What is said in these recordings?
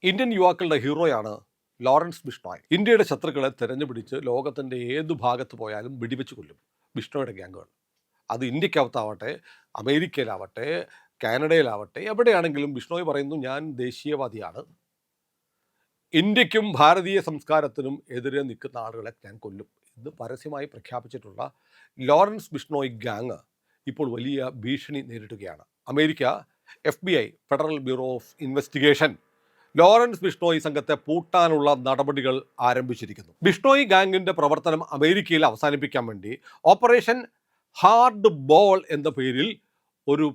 Indian യുവാക്കളുടെ ഹീറോയാണ് Lawrence Bishnoi. ഇന്ത്യയുടെ ശത്രുക്കളെ തെരഞ്ഞുപിടിച്ച് ലോകത്തിൻ്റെ ഏതു ഭാഗത്ത് പോയാലും വെടിവെച്ച് കൊല്ലും ബിഷ്ണോയുടെ ഗ്യാങ്ങുകൾ. അത് ഇന്ത്യക്കകത്താവട്ടെ, അമേരിക്കയിലാവട്ടെ, കാനഡയിലാവട്ടെ, എവിടെയാണെങ്കിലും ബിഷ്ണോയ് പറയുന്നു, ഞാൻ ദേശീയവാദിയാണ്, ഇന്ത്യക്കും ഭാരതീയ സംസ്കാരത്തിനും എതിരെ നിൽക്കുന്ന ആളുകളെ ഞാൻ കൊല്ലും എന്ന് പരസ്യമായി പ്രഖ്യാപിച്ചിട്ടുള്ള ലോറൻസ് ബിഷ്ണോയ് ഗ്യാങ് ഇപ്പോൾ വലിയ ഭീഷണി നേരിടുകയാണ്. America FBI federal bureau of investigation Lawrence Bishnoi സംഘത്തെ പൂട്ടാനുള്ള നടപടികൾ ആരംഭിച്ചിരിക്കുന്നു. ബിഷ്ണോയ് ഗാങ്ങിന്റെ പ്രവർത്തനം അമേരിക്കയിൽ അവസാനിപ്പിക്കാൻ വേണ്ടി ഓപ്പറേഷൻ ഹാർഡ് ബോൾ എന്ന പേരിൽ ഒരു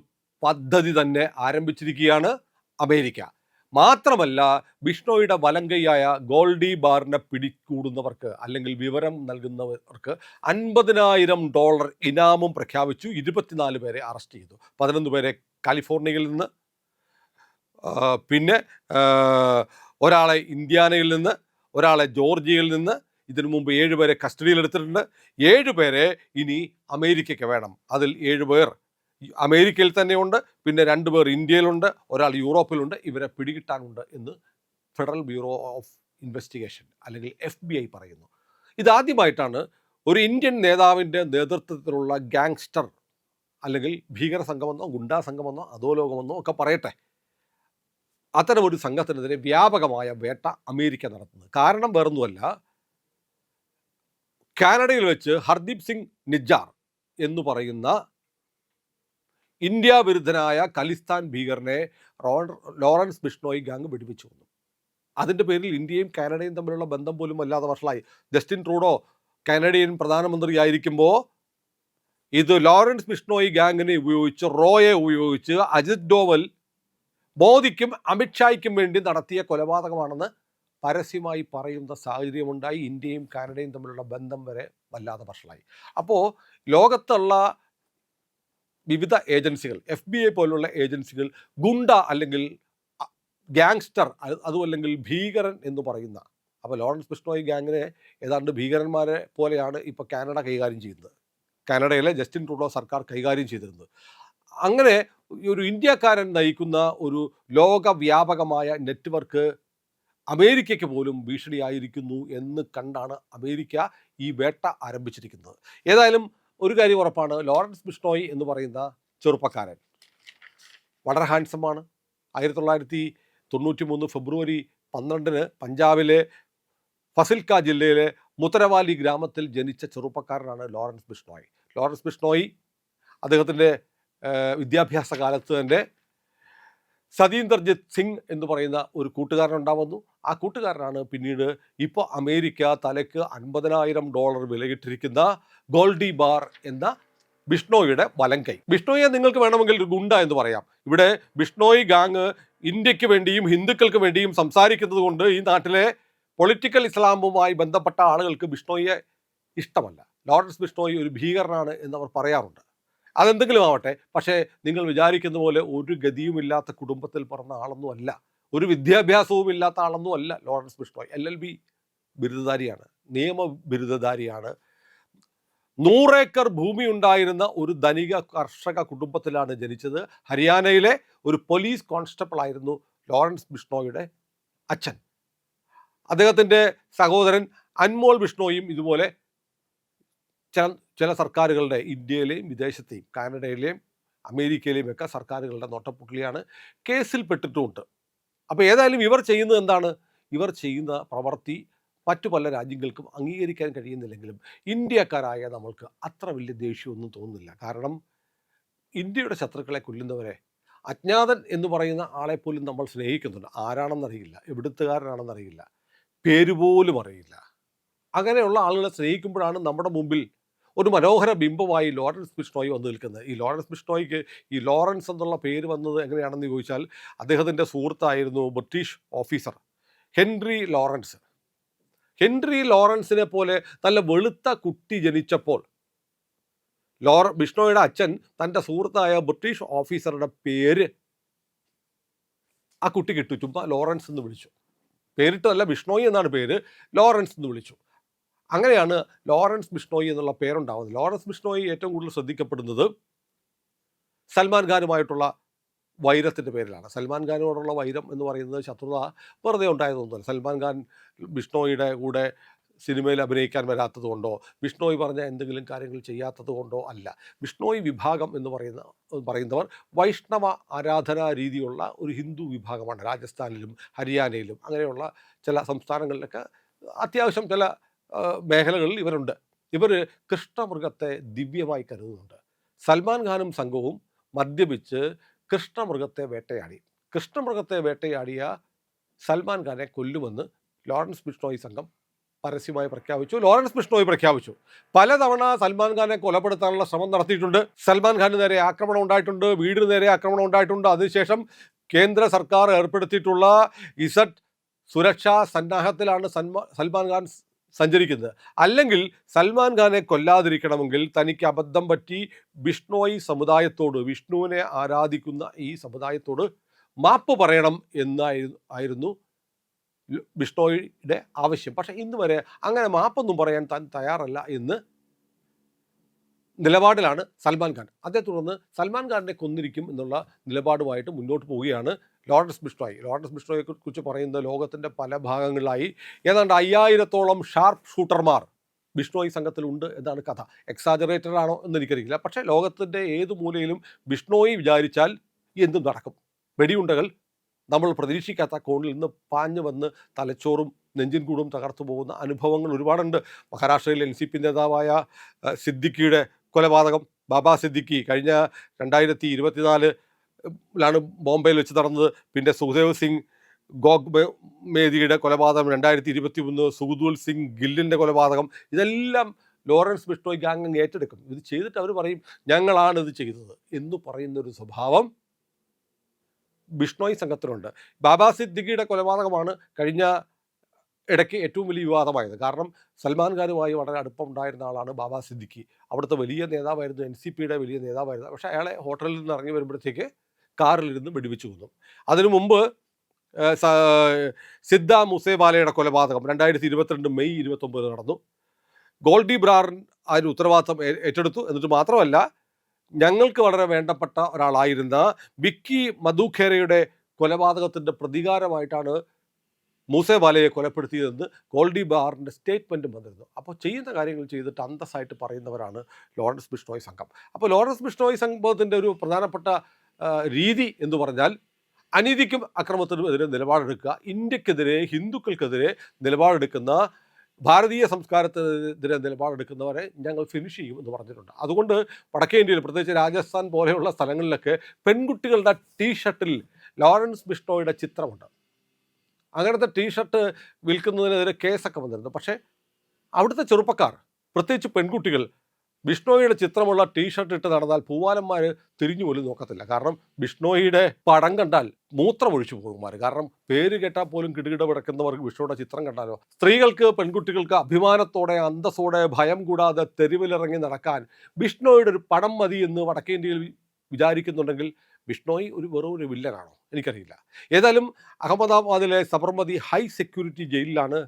പദ്ധതി തന്നെ ആരംഭിച്ചിരിക്കുകയാണ് അമേരിക്ക. മാത്രമല്ല, ബിഷ്ണോയുടെ വലങ്കയായ ഗോൾഡി ബാറിനെ പിടികൂടുന്നവർക്ക് അല്ലെങ്കിൽ വിവരം നൽകുന്നവർക്ക് $50,000 ഇനാമും പ്രഖ്യാപിച്ചു. 24 പേരെ അറസ്റ്റ് ചെയ്തു. 11 പേരെ കാലിഫോർണിയയിൽ നിന്ന്, പിന്നെ ഒരാളെ ഇന്ത്യാനയിൽ നിന്ന്, ഒരാളെ ജോർജിയയിൽ നിന്ന്, ഇതിനു മുമ്പ് 7 പേരെ കസ്റ്റഡിയിലെടുത്തിട്ടുണ്ട്. 7 പേരെ ഇനി അമേരിക്കയ്ക്ക് വേണം. അതിൽ 7 പേർ അമേരിക്കയിൽ തന്നെയുണ്ട്, പിന്നെ 2 പേർ ഇന്ത്യയിലുണ്ട്, ഒരാൾ യൂറോപ്പിലുണ്ട്. ഇവരെ പിടികിട്ടാനുണ്ട് എന്ന് ഫെഡറൽ ബ്യൂറോ ഓഫ് ഇൻവെസ്റ്റിഗേഷൻ അല്ലെങ്കിൽ FBI പറയുന്നു. ഇതാദ്യമായിട്ടാണ് ഒരു ഇന്ത്യൻ നേതാവിൻ്റെ നേതൃത്വത്തിലുള്ള ഗാങ്സ്റ്റർ അല്ലെങ്കിൽ ഭീകര സംഘമെന്നോ ഗുണ്ടാ സംഘമെന്നോ അധോലോകമെന്നോ ഒക്കെ പറയട്ടെ, അത്തരമൊരു സംഘത്തിനെതിരെ വ്യാപകമായ വേട്ട അമേരിക്ക നടത്തുന്നത്. കാരണം വേറൊന്നുമല്ല, കാനഡയിൽ വെച്ച് ഹർദീപ് സിംഗ് നിജ്ജാർ എന്ന് പറയുന്ന ഇന്ത്യ വിരുദ്ധനായ ഖലിസ്ഥാൻ ഭീകരനെ ലോറൻസ് ബിഷ്ണോയ് ഗാങ് വെടിവെച്ചു കൊന്നു. അതിൻ്റെ പേരിൽ ഇന്ത്യയും കാനഡയും തമ്മിലുള്ള ബന്ധം പോലും വല്ലാതെ വഷളായി. ജസ്റ്റിൻ ട്രൂഡോ കാനഡിയൻ പ്രധാനമന്ത്രിയായിരിക്കുമ്പോൾ ഇത് ലോറൻസ് ബിഷ്ണോയ് ഗാങ്ങിനെ ഉപയോഗിച്ച്, റോയെ ഉപയോഗിച്ച് അജിത് ഡോവൽ മോദിക്കും അമിത്ഷായ്ക്കും വേണ്ടി നടത്തിയ കൊലപാതകമാണെന്ന് പരസ്യമായി പറയുന്ന സാഹചര്യമുണ്ടായി. ഇന്ത്യയും കാനഡയും തമ്മിലുള്ള ബന്ധം വരെ വല്ലാതെ വഷളായി. അപ്പോൾ ലോകത്തുള്ള വിവിധ ഏജൻസികൾ, FBI പോലുള്ള ഏജൻസികൾ ഗുണ്ട അല്ലെങ്കിൽ ഗ്യാങ്സ്റ്റർ, അതും അല്ലെങ്കിൽ ഭീകരൻ എന്ന് പറയുന്ന, അപ്പോൾ ലോറൻസ് ബിഷ്ണോയ് ഗാങ്ങിനെ ഏതാണ്ട് ഭീകരന്മാരെ പോലെയാണ് ഇപ്പോൾ കാനഡ കൈകാര്യം ചെയ്യുന്നത്. കാനഡയിലെ ജസ്റ്റിൻ ട്രൂഡോ സർക്കാർ കൈകാര്യം ചെയ്തിരുന്നത്. അങ്ങനെ ഒരു ഇന്ത്യക്കാരൻ നയിക്കുന്ന ഒരു ലോകവ്യാപകമായ നെറ്റ്വർക്ക് അമേരിക്കയ്ക്ക് പോലും ഭീഷണിയായിരിക്കുന്നു എന്ന് കണ്ടാണ് അമേരിക്ക ഈ വേട്ട ആരംഭിച്ചിരിക്കുന്നത്. ഏതായാലും ഒരു കാര്യം ഉറപ്പാണ്, ലോറൻസ് ബിഷ്ണോയ് എന്ന് പറയുന്ന ചെറുപ്പക്കാരൻ വളരെ ഹാൻസമാണ്. 1993 ഫെബ്രുവരി 12 പഞ്ചാബിലെ ഫസിൽക്ക ജില്ലയിലെ മുത്തരവാലി ഗ്രാമത്തിൽ ജനിച്ച ചെറുപ്പക്കാരനാണ് ലോറൻസ് ബിഷ്ണോയ്. ലോറൻസ് ബിഷ്ണോയ് അദ്ദേഹത്തിൻ്റെ വിദ്യാഭ്യാസ കാലത്ത് തന്നെ സതീന്ദർജിത്ത് സിംഗ് എന്ന് പറയുന്ന ഒരു കൂട്ടുകാരനുണ്ടാവുന്നു. ആ കൂട്ടുകാരനാണ് പിന്നീട് ഇപ്പോൾ അമേരിക്ക തലയ്ക്ക് $50,000 വിലയിട്ടിരിക്കുന്ന ഗോൾഡി ബാർ എന്ന ബിഷ്ണോയുടെ വലങ്കൈ. ബിഷ്ണോയെ നിങ്ങൾക്ക് വേണമെങ്കിൽ ഒരു ഗുണ്ട എന്ന് പറയാം. ഇവിടെ ബിഷ്ണോയ് ഗാങ് ഇന്ത്യക്ക് വേണ്ടിയും ഹിന്ദുക്കൾക്ക് വേണ്ടിയും സംസാരിക്കുന്നത് കൊണ്ട് ഈ നാട്ടിലെ പൊളിറ്റിക്കൽ ഇസ്ലാമുമായി ബന്ധപ്പെട്ട ആളുകൾക്ക് ബിഷ്ണോയെ ഇഷ്ടമല്ല. ലോറൻസ് ബിഷ്ണോയ് ഒരു ഭീകരനാണ് എന്നവർ പറയാറുണ്ട്. അതെന്തെങ്കിലും ആവട്ടെ, പക്ഷേ നിങ്ങൾ വിചാരിക്കുന്ന പോലെ ഒരു ഗതിയുമില്ലാത്ത കുടുംബത്തിൽ പറഞ്ഞ ആളൊന്നും അല്ല, ഒരു വിദ്യാഭ്യാസവും ഇല്ലാത്ത ആളൊന്നും അല്ല ലോറൻസ് ബിഷ്ണോയ്. LLB ബിരുദധാരിയാണ്, നിയമ ബിരുദധാരിയാണ്. 100 ഏക്കർ ഭൂമി ഉണ്ടായിരുന്ന ഒരു ധനിക കർഷക കുടുംബത്തിലാണ് ജനിച്ചത്. ഹരിയാനയിലെ ഒരു പോലീസ് കോൺസ്റ്റബിൾ ആയിരുന്നു ലോറൻസ് ബിഷ്ണോയുടെ അച്ഛൻ. അദ്ദേഹത്തിൻ്റെ സഹോദരൻ അൻമോൾ ബിഷ്ണോയും ഇതുപോലെ ചില സർക്കാരുകളുടെ, ഇന്ത്യയിലെയും വിദേശത്തെയും കാനഡയിലെയും അമേരിക്കയിലെയും ഒക്കെ സർക്കാരുകളുടെ നോട്ടപ്പുള്ളിയാണ്, കേസിൽ പെട്ടിട്ടുമുണ്ട്. അപ്പോൾ ഏതായാലും ഇവർ ചെയ്യുന്നത് എന്താണ്? ഇവർ ചെയ്യുന്ന പ്രവൃത്തി മറ്റു പല രാജ്യങ്ങൾക്കും അംഗീകരിക്കാൻ കഴിയുന്നില്ലെങ്കിലും ഇന്ത്യക്കാരായ നമ്മൾക്ക് അത്ര വലിയ ദേഷ്യമൊന്നും തോന്നുന്നില്ല. കാരണം ഇന്ത്യയുടെ ശത്രുക്കളെ കൊല്ലുന്നവരെ, അജ്ഞാതൻ എന്ന് പറയുന്ന ആളെപ്പോലും നമ്മൾ സ്നേഹിക്കുന്നുണ്ട്. ആരാണെന്നറിയില്ല, എവിടുത്തുകാരനാണെന്നറിയില്ല, പേരുപോലും അറിയില്ല. അങ്ങനെയുള്ള ആളുകളെ സ്നേഹിക്കുമ്പോഴാണ് നമ്മുടെ മുമ്പിൽ ഒരു മനോഹര ബിംബമായി ലോറൻസ് ബിഷ്ണോയ് വന്നു നിൽക്കുന്നത്. ഈ ലോറൻസ് ബിഷ്ണോയ്ക്ക് ഈ ലോറൻസ് എന്നുള്ള പേര് വന്നത് എങ്ങനെയാണെന്ന് ചോദിച്ചാൽ, അദ്ദേഹത്തിൻ്റെ സുഹൃത്തായിരുന്നു British officer Henry Lawrence. Henry ലോറൻസിനെ പോലെ നല്ല വെളുത്ത കുട്ടി ജനിച്ചപ്പോൾ ബിഷ്ണോയുടെ അച്ഛൻ തൻ്റെ സുഹൃത്തായ ബ്രിട്ടീഷ് ഓഫീസറുടെ പേര് ആ കുട്ടി കിട്ടു, ചുമ്മാ ലോറൻസ് എന്ന് വിളിച്ചു. പേരിട്ടതല്ല, ബിഷ്ണോയ് എന്നാണ് പേര്, ലോറൻസ് എന്ന് വിളിച്ചു. അങ്ങനെയാണ് ലോറൻസ് ബിഷ്ണോയ് എന്നുള്ള പേരുണ്ടാവുന്നത്. ലോറൻസ് ബിഷ്ണോയ് ഏറ്റവും കൂടുതൽ ശ്രദ്ധിക്കപ്പെടുന്നത് സൽമാൻ ഖാനുമായിട്ടുള്ള വൈരത്തിൻ്റെ പേരിലാണ്. സൽമാൻ ഖാനോടുള്ള വൈരം എന്ന് പറയുന്നത് ശത്രുത വെറുതെ ഉണ്ടായതൊന്നുമല്ല. സൽമാൻ ഖാൻ ബിഷ്ണോയിയുടെ കൂടെ സിനിമയിൽ അഭിനയിക്കാൻ വരാത്തത് കൊണ്ടോ ബിഷ്ണോയ് പറഞ്ഞ എന്തെങ്കിലും കാര്യങ്ങൾ ചെയ്യാത്തത് കൊണ്ടോ അല്ല. ബിഷ്ണോയ് വിഭാഗം എന്ന് പറയുന്നവർ വൈഷ്ണവ ആരാധനാ രീതിയുള്ള ഒരു ഹിന്ദു വിഭാഗമാണ്. രാജസ്ഥാനിലും ഹരിയാനയിലും അങ്ങനെയുള്ള ചില സംസ്ഥാനങ്ങളിലൊക്കെ അത്യാവശ്യം ചില മേഖലകളിൽ ഇവരുണ്ട്. ഇവർ കൃഷ്ണമൃഗത്തെ ദിവ്യമായി കരുതുന്നുണ്ട്. സൽമാൻ ഖാനും സംഘവും മദ്യപിച്ച് കൃഷ്ണമൃഗത്തെ വേട്ടയാടി. കൃഷ്ണമൃഗത്തെ വേട്ടയാടിയ സൽമാൻ ഖാനെ കൊല്ലുമെന്ന് ലോറൻസ് ബിഷ്ണോയി സംഘം പരസ്യമായി പ്രഖ്യാപിച്ചു. ലോറൻസ് ബിഷ്ണോയി പ്രഖ്യാപിച്ചു. പലതവണ സൽമാൻ ഖാനെ കൊലപ്പെടുത്താനുള്ള ശ്രമം നടത്തിയിട്ടുണ്ട്. സൽമാൻ ഖാന് നേരെ ആക്രമണം ഉണ്ടായിട്ടുണ്ട്, വീടിന് നേരെ ആക്രമണം ഉണ്ടായിട്ടുണ്ട്. അതിനുശേഷം കേന്ദ്ര സർക്കാർ ഏർപ്പെടുത്തിയിട്ടുള്ള ഇസഡ് സുരക്ഷാ സന്നാഹത്തിലാണ് സൽമാൻ ഖാൻ സഞ്ചരിക്കുന്നത്. അല്ലെങ്കിൽ സൽമാൻ ഖാനെ കൊല്ലാതിരിക്കണമെങ്കിൽ തനിക്ക് അബദ്ധം പറ്റി ബിഷ്ണോയി സമുദായത്തോട്, വിഷ്ണുവിനെ ആരാധിക്കുന്ന ഈ സമുദായത്തോട് മാപ്പ് പറയണം എന്നായിരുന്നു ബിഷ്ണോയിയുടെ ആവശ്യം. പക്ഷേ ഇന്ന് വരെ അങ്ങനെ മാപ്പൊന്നും പറയാൻ താൻ തയ്യാറല്ല എന്ന് നിലപാടിലാണ് സൽമാൻ ഖാൻ. അതേ തുടർന്ന് സൽമാൻ ഖാനെ കൊന്നിരിക്കും എന്നുള്ള നിലപാടുമായിട്ട് മുന്നോട്ട് പോവുകയാണ് ലോറൻസ് ബിഷ്ണോയി. ലോറൻസ് ബിഷ്ണോയെ കുറിച്ച് പറയുന്ന ലോകത്തിൻ്റെ പല ഭാഗങ്ങളിലായി ഏതാണ്ട് 5000-ഓളം ഷാർപ്പ് ഷൂട്ടർമാർ ബിഷ്ണോയി സംഘത്തിലുണ്ട് എന്നാണ് കഥ. എക്സാജറേറ്റഡ് ആണോ എന്നെനിക്കറിയില്ല. പക്ഷേ ലോകത്തിൻ്റെ ഏത് മൂലയിലും ബിഷ്ണോയി വിചാരിച്ചാൽ എന്തും നടക്കും. വെടിയുണ്ടകൾ നമ്മൾ പ്രതീക്ഷിക്കാത്ത കോണിൽ നിന്ന് പാഞ്ഞു വന്ന് തലച്ചോറും നെഞ്ചിൻ കൂടും തകർത്തു പോകുന്ന അനുഭവങ്ങൾ ഒരുപാടുണ്ട്. മഹാരാഷ്ട്രയിലെ NCP നേതാവായ സിദ്ദിഖിയുടെ കൊലപാതകം, ബാബാ സിദ്ദിഖി കഴിഞ്ഞ 2024 ബോംബെയിൽ വെച്ച് നടന്നത്. പിന്നെ സുഖദേവ് സിംഗ് ഗോഗ്മേദിയുടെ കൊലപാതകം 2021, സുഖദൂൽ സിംഗ് ഗില്ലിൻ്റെ കൊലപാതകം. ഇതെല്ലാം ലോറൻസ് ബിഷ്ണോയ് ഗാങ് ഏറ്റെടുക്കും. ഇത് ചെയ്തിട്ട് അവർ പറയും ഞങ്ങളാണ് ഇത് ചെയ്തത് എന്ന് പറയുന്നൊരു സ്വഭാവം ബിഷ്ണോയ് സംഘത്തിനുണ്ട്. ബാബാ സിദ്ദിഖിയുടെ കൊലപാതകമാണ് കഴിഞ്ഞ ഇടയ്ക്ക് ഏറ്റവും വലിയ വിവാദമായത്. കാരണം സൽമാൻ ഖാനുമായി വളരെ അടുപ്പമുണ്ടായിരുന്ന ആളാണ് ബാബാ സിദ്ദിഖി. അവിടുത്തെ വലിയ നേതാവായിരുന്നു, NCPയുടെ വലിയ നേതാവായിരുന്നു. പക്ഷേ അയാളെ ഹോട്ടലിൽ നിന്ന് ഇറങ്ങി വരുമ്പോഴത്തേക്ക് കാറിലിരുന്ന് വെടിവെച്ച് കൊന്നു. അതിനു മുമ്പ് സിദ്ധ മൂസേവാലയുടെ കൊലപാതകം 2022 മെയ് 29 നടന്നു. ഗോൾഡി ബ്രാർ അതിന് ഉത്തരവാദിത്തം ഏറ്റെടുത്തു. എന്നിട്ട് മാത്രമല്ല, ഞങ്ങൾക്ക് വളരെ വേണ്ടപ്പെട്ട ഒരാളായിരുന്ന വിക്കി മധുഖേരയുടെ കൊലപാതകത്തിൻ്റെ പ്രതികാരമായിട്ടാണ് മൂസേവാലയെ കൊലപ്പെടുത്തിയതെന്ന് ഗോൾഡി ബ്രാറിൻ്റെ സ്റ്റേറ്റ്മെൻറ്റും വന്നിരുന്നു. അപ്പോൾ ചെയ്യുന്ന കാര്യങ്ങൾ ചെയ്തിട്ട് അന്തസ്സായിട്ട് പറയുന്നവരാണ് ലോറൻസ് ബിഷ്ണോയ് സംഘം. അപ്പോൾ ലോറൻസ് ബിഷ്ണോയ് സംഘത്തിൻ്റെ ഒരു പ്രധാനപ്പെട്ട രീതി എന്ന് പറഞ്ഞാൽ അനീതിക്കും അക്രമത്തിനും എതിരെ നിലപാടെടുക്കുക, ഇന്ത്യക്കെതിരെ ഹിന്ദുക്കൾക്കെതിരെ നിലപാടെടുക്കുന്ന, ഭാരതീയ സംസ്കാരത്തിനെതിരെ നിലപാടെടുക്കുന്നവരെ ഞങ്ങൾ ഫിനിഷ് ചെയ്യും എന്ന് പറഞ്ഞിട്ടുണ്ട്. അതുകൊണ്ട് വടക്കേ ഇന്ത്യയിൽ, പ്രത്യേകിച്ച് രാജസ്ഥാൻ പോലെയുള്ള സ്ഥലങ്ങളിലൊക്കെ പെൺകുട്ടികളുടെ ടീഷർട്ടിൽ ലോറൻസ് ബിഷ്ണോയുടെ ചിത്രമുണ്ട്. അങ്ങനത്തെ ടീഷർട്ട് വിൽക്കുന്നതിനെതിരെ കേസൊക്കെ വന്നിരുന്നു. പക്ഷേ അവിടുത്തെ ചെറുപ്പക്കാർ, പ്രത്യേകിച്ച് പെൺകുട്ടികൾ, ബിഷ്ണോയിയുടെ ചിത്രമുള്ള ടീഷർട്ട് ഇട്ട് നടന്നാൽ പൂവാലന്മാർ തിരിഞ്ഞു പോലും നോക്കത്തില്ല. കാരണം ബിഷ്ണോയിയുടെ പടം കണ്ടാൽ മൂത്രമൊഴിച്ചു പോകുമാർ. കാരണം പേര് കേട്ടാൽ പോലും കിടുകിട വിടക്കുന്നവർക്ക് ബിഷ്ണോയുടെ ചിത്രം കണ്ടാലോ. സ്ത്രീകൾക്ക്, പെൺകുട്ടികൾക്ക് അഭിമാനത്തോടെ, അന്തസ്സോടെ, ഭയം കൂടാതെ തെരുവിലിറങ്ങി നടക്കാൻ ബിഷ്ണോയുടെ ഒരു പടം മതി എന്ന് വടക്കേ ഇന്ത്യയിൽ വിചാരിക്കുന്നുണ്ടെങ്കിൽ ബിഷ്ണോയി വെറും ഒരു വില്ലനാണോ എനിക്കറിയില്ല. ഏതായാലും അഹമ്മദാബാദിലെ സബർമതി ഹൈ സെക്യൂരിറ്റി ജയിലിലാണ്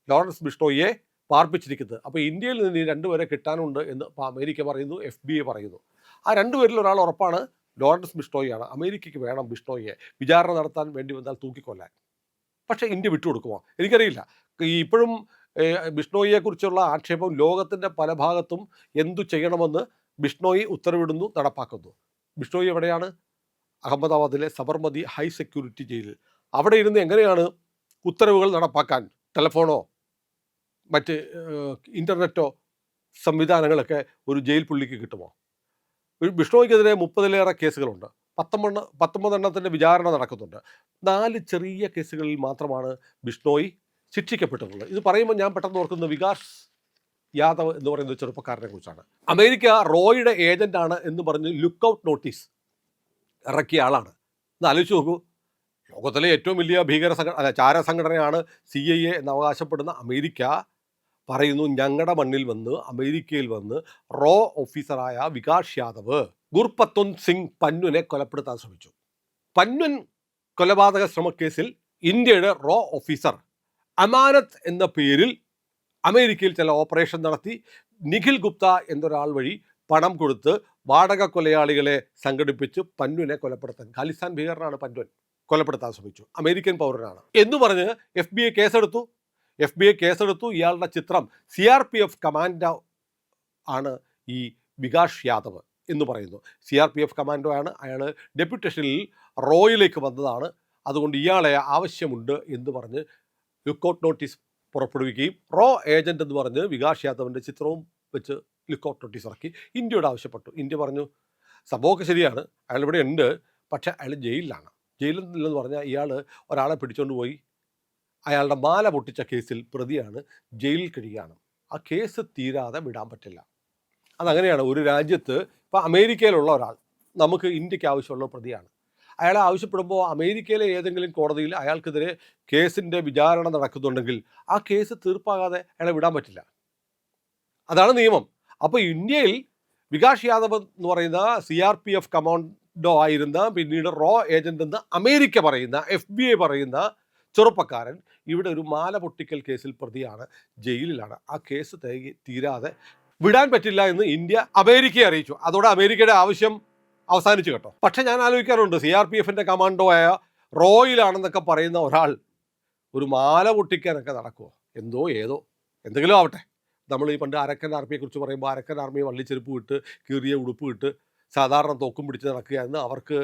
ലോറൻസ് ബിഷ്ണോയിയെ പാർപ്പിച്ചിരിക്കുന്നത്. അപ്പോൾ ഇന്ത്യയിൽ നിന്ന് ഈ രണ്ടുപേരെ കിട്ടാനുണ്ട് എന്ന് ഇപ്പോൾ അമേരിക്ക പറയുന്നു, FBI പറയുന്നു. ആ രണ്ടുപേരിൽ ഒരാൾ ഉറപ്പാണ്, ലോറൻസ് ബിഷ്ണോയിയാണ്. അമേരിക്കയ്ക്ക് വേണം ബിഷ്ണോയിയെ വിചാരണ നടത്താൻ വേണ്ടി വന്നാൽ തൂക്കിക്കൊല്ലാൻ. പക്ഷേ ഇന്ത്യ വിട്ടുകൊടുക്കുമോ എനിക്കറിയില്ല. ഇപ്പോഴും ബിഷ്ണോയിയെക്കുറിച്ചുള്ള ആക്ഷേപം ലോകത്തിൻ്റെ പല ഭാഗത്തും എന്തു ചെയ്യണമെന്ന് ബിഷ്ണോയി ഉത്തരവിടുന്നു, നടപ്പാക്കുന്നു. ബിഷ്ണോയി എവിടെയാണ്? അഹമ്മദാബാദിലെ സബർമതി ഹൈ സെക്യൂരിറ്റി ജയിലിൽ. അവിടെ ഇരുന്ന് എങ്ങനെയാണ് ഉത്തരവുകൾ നടപ്പാക്കാൻ? ടെലഫോണോ മറ്റ് ഇൻ്റർനെറ്റോ സംവിധാനങ്ങളൊക്കെ ഒരു ജയിൽ പുള്ളിക്ക് കിട്ടുമോ? ബിഷ്ണോയ്ക്കെതിരെ 30-ലേറെ കേസുകളുണ്ട്. 19 എണ്ണത്തിൻ്റെ വിചാരണ നടക്കുന്നുണ്ട്. 4 ചെറിയ കേസുകളിൽ മാത്രമാണ് ബിഷ്ണോയ് ശിക്ഷിക്കപ്പെട്ടിട്ടുള്ളത്. ഇത് പറയുമ്പോൾ ഞാൻ പെട്ടെന്ന് ഓർക്കുന്നത് വികാസ് യാദവ് എന്ന് പറയുന്ന ചെറുപ്പക്കാരനെ കുറിച്ചാണ്. അമേരിക്ക റോയുടെ ഏജൻ്റാണ് എന്ന് പറഞ്ഞ് ലുക്കൗട്ട് നോട്ടീസ് ഇറക്കിയ ആളാണ്. ഒന്ന് ആലോചിച്ച് നോക്കൂ. ലോകത്തിലെ ഏറ്റവും വലിയ ചാര സംഘടനയാണ് CIA എന്ന് അവകാശപ്പെടുന്ന അമേരിക്ക പറയുന്നു, ഞങ്ങളുടെ മണ്ണിൽ വന്ന്, അമേരിക്കയിൽ വന്ന് റോ ഓഫീസറായ വികാസ് യാദവ് ഗുർപത്വന്ത് സിംഗ് പന്നുവിനെ കൊലപ്പെടുത്താൻ ശ്രമിച്ചു. പന്നുൻ കൊലപാതക ശ്രമക്കേസിൽ ഇന്ത്യയുടെ റോ ഓഫീസർ അമാനത്ത് എന്ന പേരിൽ അമേരിക്കയിൽ ചില ഓപ്പറേഷൻ നടത്തി നിഖിൽ ഗുപ്ത എന്നൊരാൾ വഴി പണം കൊടുത്ത് വാടക കൊലയാളികളെ സംഘടിപ്പിച്ച് പന്നുവിനെ കൊലപ്പെടുത്താൻ, ഖാലിസ്ഥാൻ ഭീകരനാണ് പന്വൻ, കൊലപ്പെടുത്താൻ ശ്രമിച്ചു, അമേരിക്കൻ പൗരനാണ് എന്ന് പറഞ്ഞ് FBI കേസെടുത്തു. FBI കേസെടുത്തു. ഇയാളുടെ ചിത്രം CRPF കമാൻഡോ ആണ് ഈ വികാസ് യാദവ് എന്ന് പറയുന്നു. CRPF കമാൻഡോ ആണ്. അയാൾ ഡെപ്യൂട്ടേഷനിൽ റോയിലേക്ക് വന്നതാണ്. അതുകൊണ്ട് ഇയാളെ ആവശ്യമുണ്ട് എന്ന് പറഞ്ഞ് ലുക്കൗട്ട് നോട്ടീസ് പുറപ്പെടുവിക്കുകയും റോ ഏജന്റ് എന്ന് പറഞ്ഞ് വികാസ് യാദവിൻ്റെ ചിത്രവും വെച്ച് ലുക്കൗട്ട് നോട്ടീസ് ഇറക്കി ഇന്ത്യയോട് ആവശ്യപ്പെട്ടു. ഇന്ത്യ പറഞ്ഞു സംഭവമൊക്കെ ശരിയാണ്, അയാൾ ഇവിടെ ഉണ്ട്, പക്ഷേ അയാൾ ജയിലിലാണ്. ജയിലിൽ നിന്നെന്ന് പറഞ്ഞാൽ ഇയാൾ ഒരാളെ പിടിച്ചുകൊണ്ട് പോയി അയാളുടെ മാല പൊട്ടിച്ച കേസിൽ പ്രതിയാണ്, ജയിലിൽ കഴിയുകയാണ്. ആ കേസ് തീരാതെ വിടാൻ പറ്റില്ല. അതങ്ങനെയാണ് ഒരു രാജ്യത്ത്. ഇപ്പോൾ അമേരിക്കയിലുള്ള ഒരാൾ നമുക്ക് ഇന്ത്യക്ക് ആവശ്യമുള്ള പ്രതിയാണ്. അയാളെ ആവശ്യപ്പെടുമ്പോൾ അമേരിക്കയിലെ ഏതെങ്കിലും കോടതിയിൽ അയാൾക്കെതിരെ കേസിൻ്റെ വിചാരണ നടക്കുന്നുണ്ടെങ്കിൽ ആ കേസ് തീർപ്പാകാതെ അയാളെ വിടാൻ പറ്റില്ല. അതാണ് നിയമം. അപ്പോൾ ഇന്ത്യയിൽ വികാസ് യാദവ് എന്ന് പറയുന്ന CRPF കമാൻഡോ ആയിരുന്ന, പിന്നീട് റോ ഏജന്റ് എന്ന് അമേരിക്ക പറയുന്ന, FBI പറയുന്ന ചെറുപ്പക്കാരൻ ഇവിടെ ഒരു മാല പൊട്ടിക്കൽ കേസിൽ പ്രതിയാണ്, ജയിലിലാണ്. ആ കേസ് തീരാതെ വിടാൻ പറ്റില്ല എന്ന് ഇന്ത്യ അമേരിക്കയെ അറിയിച്ചു. അതോടെ അമേരിക്കയുടെ ആവശ്യം അവസാനിച്ചു കേട്ടോ. പക്ഷെ ഞാൻ ആലോചിക്കാറുണ്ട്, CRPFൻ്റെ കമാൻഡോ ആയ റോയിലാണെന്നൊക്കെ പറയുന്ന ഒരാൾ ഒരു മാല പൊട്ടിക്കാനൊക്കെ നടക്കുമോ? എന്തോ ഏതോ എന്തെങ്കിലും ആവട്ടെ. നമ്മൾ ഈ പണ്ട് അരക്കൻ ആർമിയെ കുറിച്ച് പറയുമ്പോൾ അരക്കൻ ആർമിയെ വള്ളിച്ചെരുപ്പ് ഇട്ട് കീറിയ ഉടുപ്പ് ഇട്ട് സാധാരണ തോക്കും പിടിച്ച് നടക്കുകയായിരുന്നു. അവർക്ക്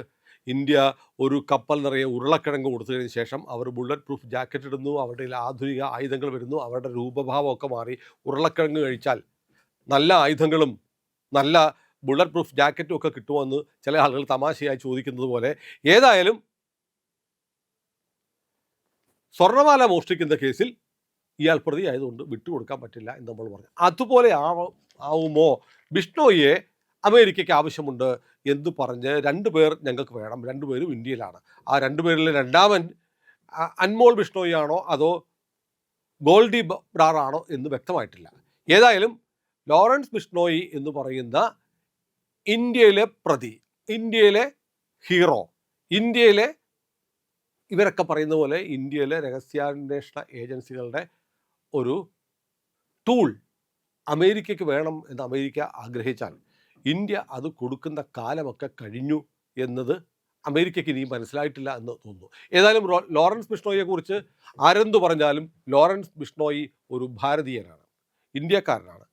ഇന്ത്യ ഒരു കപ്പൽ നിറയെ ഉരുളക്കിഴങ്ങ് കൊടുത്തതിന് ശേഷം അവർ ബുള്ളറ്റ് പ്രൂഫ് ജാക്കറ്റ് ഇടുന്നു, അവരുടെ ആധുനിക ആയുധങ്ങൾ വരുന്നു, അവരുടെ രൂപഭാവമൊക്കെ മാറി. ഉരുളക്കിഴങ്ങ് കഴിച്ചാൽ നല്ല ആയുധങ്ങളും നല്ല ബുള്ളറ്റ് പ്രൂഫ് ജാക്കറ്റും ഒക്കെ കിട്ടുമെന്ന് ചില ആളുകൾ തമാശയായി ചോദിക്കുന്നത് പോലെ. ഏതായാലും സ്വർണ്ണമാല മോഷ്ടിക്കുന്ന കേസിൽ ഇയാൾ പ്രതി ആയതുകൊണ്ട് വിട്ടുകൊടുക്കാൻ പറ്റില്ല എന്ന് നമ്മൾ പറഞ്ഞു. അതുപോലെ ആവുമോ ബിഷ്ണോയിയെ അമേരിക്കയ്ക്ക് ആവശ്യമുണ്ട് എന്ന് പറഞ്ഞ് 2 പേർ ഞങ്ങൾക്ക് വേണം, 2 പേരും ഇന്ത്യയിലാണ്. ആ 2 പേരിൽ രണ്ടാമൻ അൻമോൾ ബിഷ്ണോയി ആണോ അതോ ഗോൾഡി ബ്രാർ ആണോ എന്ന് വ്യക്തമായിട്ടില്ല. ഏതായാലും ലോറൻസ് ബിഷ്ണോയി എന്ന് പറയുന്ന ഇന്ത്യയിലെ പ്രതി, ഇന്ത്യയിലെ ഹീറോ, ഇന്ത്യയിലെ ഇവരൊക്കെ പറയുന്ന പോലെ ഇന്ത്യയിലെ രഹസ്യാന്വേഷണ ഏജൻസികളുടെ ഒരു ടൂൾ അമേരിക്കയ്ക്ക് വേണം എന്ന് അമേരിക്ക ആഗ്രഹിച്ചാൽ ഇന്ത്യ അത് കൊടുക്കുന്ന കാലമൊക്കെ കഴിഞ്ഞു എന്നത് അമേരിക്കയ്ക്ക് ഇനിയും മനസ്സിലായിട്ടില്ല എന്ന് തോന്നുന്നു. ഏതായാലും ലോറൻസ് ബിഷ്ണോയിയെക്കുറിച്ച് ആരെന്തു പറഞ്ഞാലും ലോറൻസ് ബിഷ്ണോയി ഒരു ഭാരതീയനാണ്, ഇന്ത്യക്കാരനാണ്.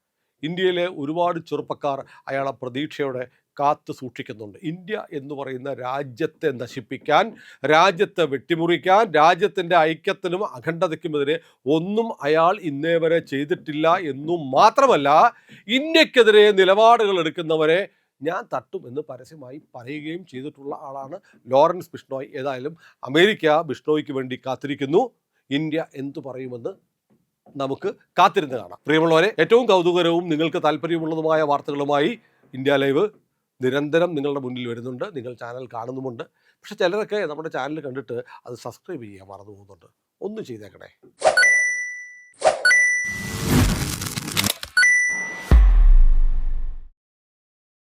ഇന്ത്യയിലെ ഒരുപാട് ചെറുപ്പക്കാർ അയാളെ പ്രതീക്ഷയോടെ കാത്തു സൂക്ഷിക്കുന്നുണ്ട്. ഇന്ത്യ എന്ന് പറയുന്ന രാജ്യത്തെ നശിപ്പിക്കാൻ, രാജ്യത്തെ വെട്ടിമുറിക്കാൻ, രാജ്യത്തിൻ്റെ ഐക്യത്തിനും അഖണ്ഡതയ്ക്കുമെതിരെ ഒന്നും അയാൾ ഇന്നേ വരെ ചെയ്തിട്ടില്ല എന്നും മാത്രമല്ല, ഇന്ത്യക്കെതിരെ നിലപാടുകൾ എടുക്കുന്നവരെ ഞാൻ തട്ടും എന്ന് പരസ്യമായി പറയുകയും ചെയ്തിട്ടുള്ള ആളാണ് ലോറൻസ് ബിഷ്ണോയി. ഏതായാലും അമേരിക്ക ബിഷ്ണോയിക്ക് വേണ്ടി കാത്തിരിക്കുന്നു. ഇന്ത്യ എന്തു പറയുമെന്ന് നമുക്ക് കാത്തിരുന്ന് കാണാം. പ്രിയമുള്ളവരെ, ഏറ്റവും കൗതുകരവും നിങ്ങൾക്ക് താല്പര്യമുള്ളതുമായ വാർത്തകളുമായി ഇന്ത്യ ലൈവ് നിരന്തരം നിങ്ങളുടെ മുന്നിൽ വരുന്നുണ്ട്. നിങ്ങൾ ചാനൽ കാണുന്നുമുണ്ട്. പക്ഷെ ചിലരൊക്കെ നമ്മുടെ ചാനൽ കണ്ടിട്ട് അത് സബ്സ്ക്രൈബ് ചെയ്യാൻ മറന്നു പോകുന്നുണ്ട്. ഒന്ന് ചെയ്തേക്കണേ.